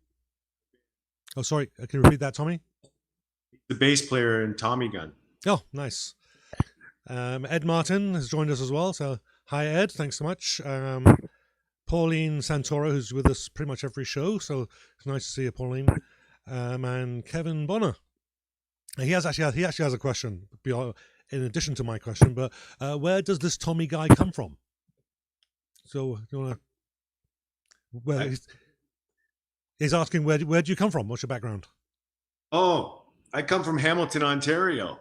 Oh, sorry. Can you repeat that, Tommy? The bass player in Tommy Gun. Oh, nice. Ed Martin has joined us as well. So, hi, Ed. Thanks so much. Pauline Santoro, who's with us pretty much every show. So, it's nice to see you, Pauline. And Kevin Bonner. He actually has a question in addition to my question. But where does this Tommy guy come from? So, you want to? He's asking where do you come from? What's your background? Oh, I come from Hamilton, Ontario.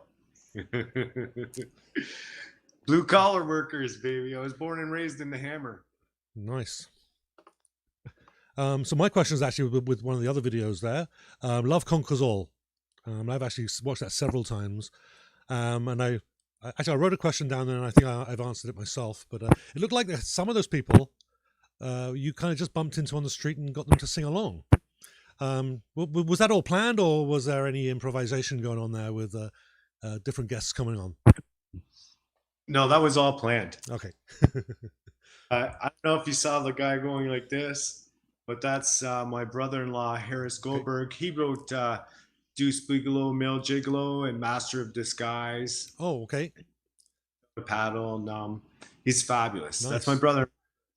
Blue collar workers, baby. I was born and raised in the Hammer. Nice. So my question is actually with one of the other videos there. Love Conquers All. I've actually watched that several times. And I wrote a question down there, and I think I've answered it myself. But it looked like some of those people you kind of just bumped into on the street and got them to sing along. Was that all planned, or was there any improvisation going on there with different guests coming on? No, that was all planned. Okay. I don't know if you saw the guy going like this, but that's my brother-in-law, Harris Goldberg. Okay. He wrote Deuce Bigelow, Male Gigolo, and Master of Disguise. Oh, okay. The Paddle, and he's fabulous. Nice. That's my brother.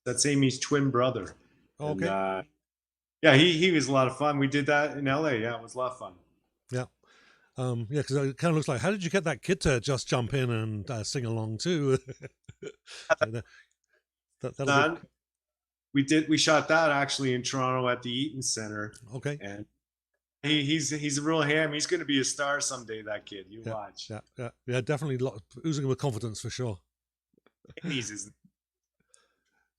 That's Amy's twin brother. Oh, okay. And, yeah, he was a lot of fun. We did that in LA. Yeah, it was a lot of fun. Yeah. Yeah, because it kind of looks like, how did you get that kid to just jump in and sing along too? We shot that actually in Toronto at the Eaton Center. Okay. And he's a real ham. He's going to be a star someday, that kid. You watch. Yeah, definitely oozing with confidence for sure.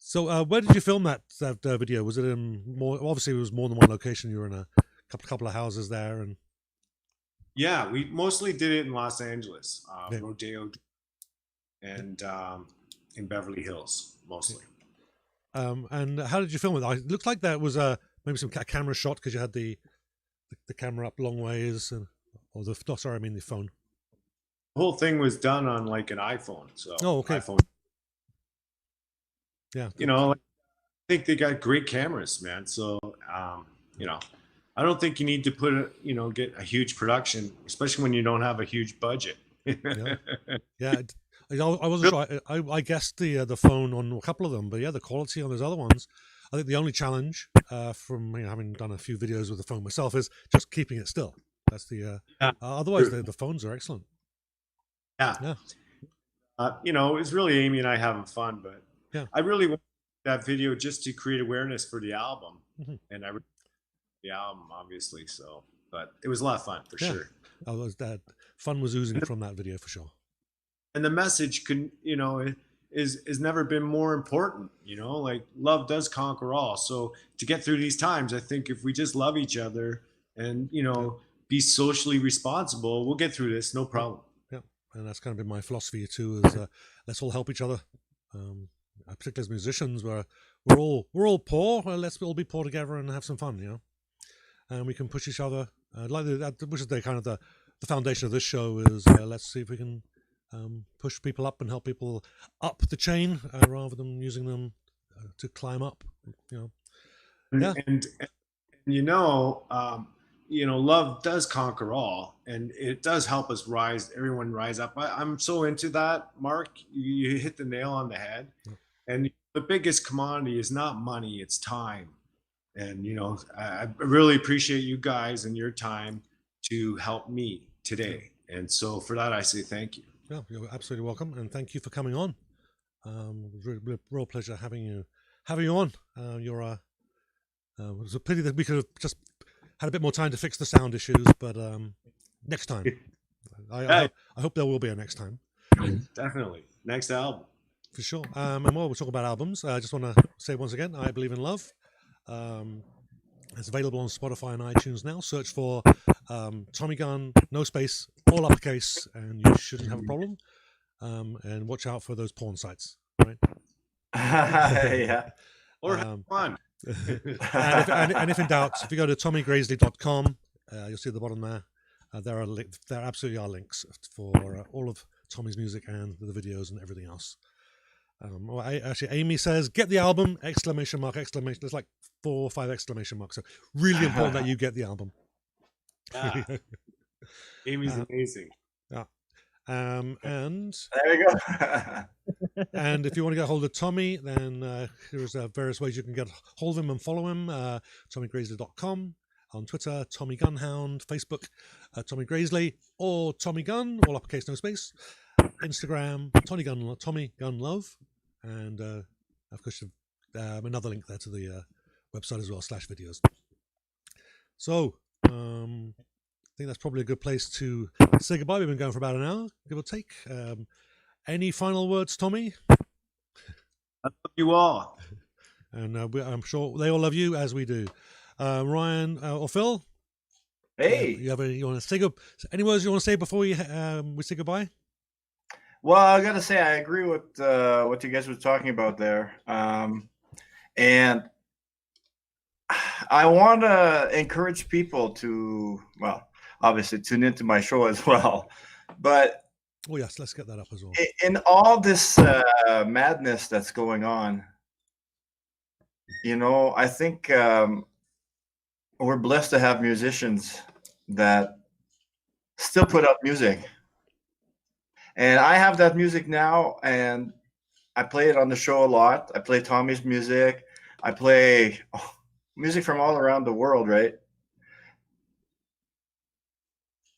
So where did you film that video? Was it in more? Obviously, it was more than one location. You were in a couple of houses there, and yeah, we mostly did it in Los Angeles, Rodeo, and in Beverly Hills mostly. And how did you film it? It looked like that was maybe some camera shot, because you had the camera up long ways, or the phone. The whole thing was done on like an iPhone. So okay. iPhone. Yeah, you know, I think they got great cameras, man. So, you know, I don't think you need to get a huge production, especially when you don't have a huge budget. Yeah. I wasn't sure. I guessed the phone on a couple of them, but yeah, the quality on those other ones. I think the only challenge from having done a few videos with the phone myself is just keeping it still. That's the. Otherwise, the phones are excellent. Yeah. It was really Amy and I having fun, but yeah, I really wanted that video just to create awareness for the album, mm-hmm. and the album obviously. So, but it was a lot of fun for sure. That fun was oozing from that video for sure. And the message is never been more important. Like love does conquer all. So to get through these times, I think if we just love each other and be socially responsible, we'll get through this, no problem. Yeah, and that's kind of been my philosophy too. Is let's all help each other. Particularly as musicians, we're all poor. Let's all be poor together and have some fun. And we can push each other. Which is the foundation of this show is let's see if we can. Push people up and help people up the chain rather than using them to climb up. Yeah, and love does conquer all, and it does help us everyone rise up. I'm so into that, Mark. You hit the nail on the head. Yeah. And the biggest commodity is not money; it's time. And I really appreciate you guys and your time to help me today. And so for that, I say thank you. Yeah, you're absolutely welcome, and thank you for coming on. Real pleasure having you on. It was a pity that we could have just had a bit more time to fix the sound issues, but next time. I hope there will be a next time. Definitely, next album for sure. And while we're talking about albums, I just want to say once again, I Believe in Love. It's available on Spotify and iTunes now. Search for Tommy Gunn, no space, all uppercase, and you shouldn't have a problem. And watch out for those porn sites, right? Yeah. Or have fun. and if in doubt, if you go to TommyGrasley.com, you'll see at the bottom there. There absolutely are links for all of Tommy's music and the videos and everything else. Amy says, get the album, ! There's like 4 or 5 exclamation marks. So really important that you get the album. Yeah. Amy's amazing. Yeah. And there you go. And if you want to get hold of Tommy, then here's various ways you can get hold of him and follow him. TommyGrasley.com, on Twitter, Tommy Gunhound, Facebook, Tommy Grasley, or Tommy Gunn, all uppercase, no space. Instagram, Tommy Gunn Love, and of course another link there to the website as well, /videos. So I think that's probably a good place to say goodbye. We've been going for about an hour, give or take. Any final words, Tommy? I love you all, and I'm sure they all love you as we do. Ryan or Phil? Hey, you want to say any words you want to say before we say goodbye? Well, I gotta say I agree with what you guys were talking about there, and I want to encourage people to, well, obviously tune into my show as well, but oh yes, let's get that up as well. In all this madness that's going on, I think we're blessed to have musicians that still put out music. And I have that music now, and I play it on the show a lot. I play Tommy's music. I play music from all around the world, right?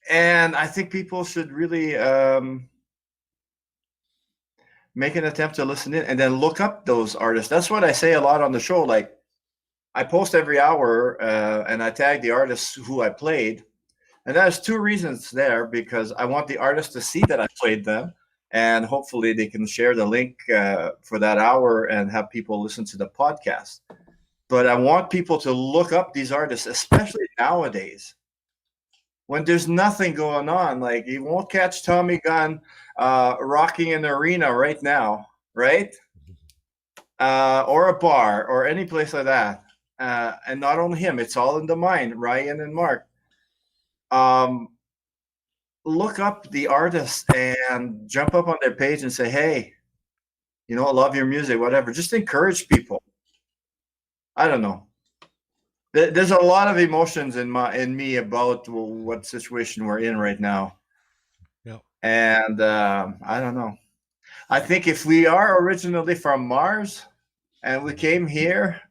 And I think people should really make an attempt to listen in and then look up those artists. That's what I say a lot on the show. Like, I post every hour and I tag the artists who I played. And there's 2 reasons there, because I want the artists to see that I played them, and hopefully they can share the link for that hour and have people listen to the podcast. But I want people to look up these artists, especially nowadays when there's nothing going on. Like, you won't catch Tommy Gunn rocking an arena right now, right? Or a bar or any place like that. And not only him, it's all in the mind, Ryan and Mark. Look up the artist and jump up on their page and say, hey, I love your music, whatever. Just encourage people. I don't know. There's a lot of emotions in me about what situation we're in right now. Yeah. And I don't know. I think if we are originally from Mars and we came here,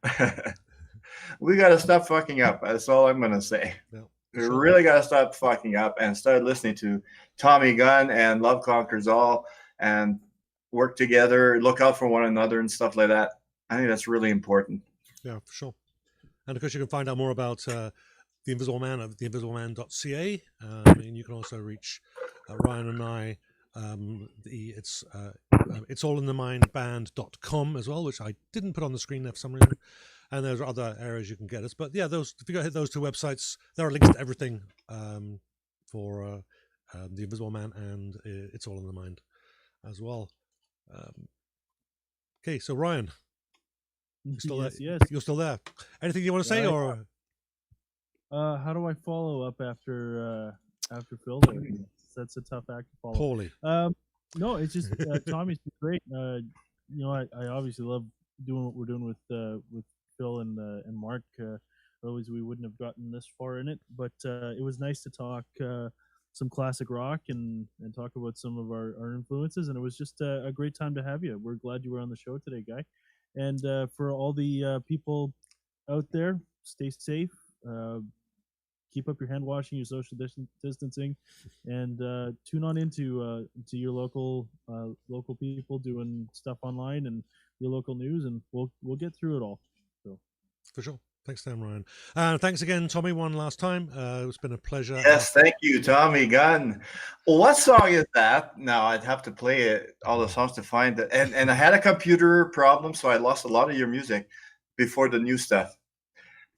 we got to stop fucking up. That's all I'm going to say. Yeah, we sure. really got to stop fucking up and start listening to Tommy Gunn and Love Conquers All and work together, look out for one another and stuff like that. I think that's really important. Yeah, for sure. And of course, you can find out more about The Invisible Man at theinvisibleman.ca. And you can also reach Ryan and I. It's allinthemindband.com as well, which I didn't put on the screen there for some reason. And there's other areas you can get us. But yeah, if you go hit those two websites, there are links to everything for The Invisible Man and It's All in the Mind as well. Okay, so Ryan, you're still Yes, there? yes. You're still there. Anything you want to say, or How do I follow up after Phil? There? That's a tough act to follow. poorly? No, it's just Tommy's been great. You know, I obviously love doing what we're doing with Phil and Mark. Otherwise, we wouldn't have gotten this far in it. But it was nice to talk some classic rock and talk about some of our influences. And it was just a great time to have you. We're glad you were on the show today, Guy. And for all the people out there, stay safe. Keep up your hand washing, your social distancing, and tune on into your local people doing stuff online and your local news, and we'll get through it all. So For sure. Thanks, Sam, Ryan. Thanks again, Tommy, one last time. It's been a pleasure. Yes, thank you, Tommy Gunn. What song is that? Now I'd have to play it, all the songs to find it. And I had a computer problem, so I lost a lot of your music before the new stuff.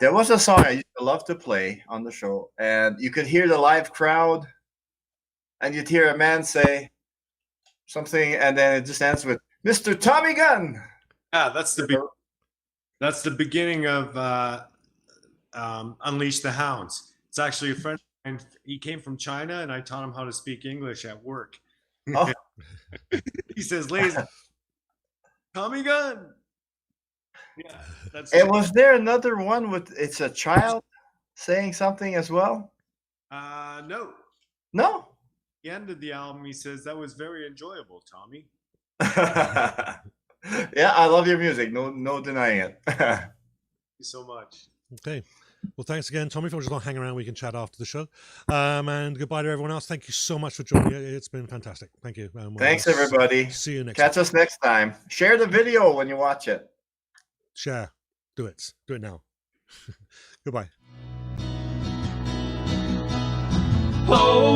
There was a song I used to love to play on the show, and you could hear the live crowd, and you'd hear a man say something, and then it just ends with Mr. Tommy Gunn. Yeah, that's the beginning of Unleash the Hounds. It's actually a friend of mine. He came from China, and I taught him how to speak English at work. Oh. He says, "Ladies, Tommy Gunn." Yeah, that's. And was there another one with it's a child saying something as well? No. No. The end of the album, he says, "That was very enjoyable, Tommy." Yeah, I love your music. No denying it. Thank you so much. Okay. Well, thanks again, Tommy. If you just want to hang around, we can chat after the show. And goodbye to everyone else. Thank you so much for joining. It's been fantastic. Thank you. Thanks, everybody. See you next Catch time. us next time. Share the video when you watch it. Share. Do it. Do it now. Goodbye. Oh,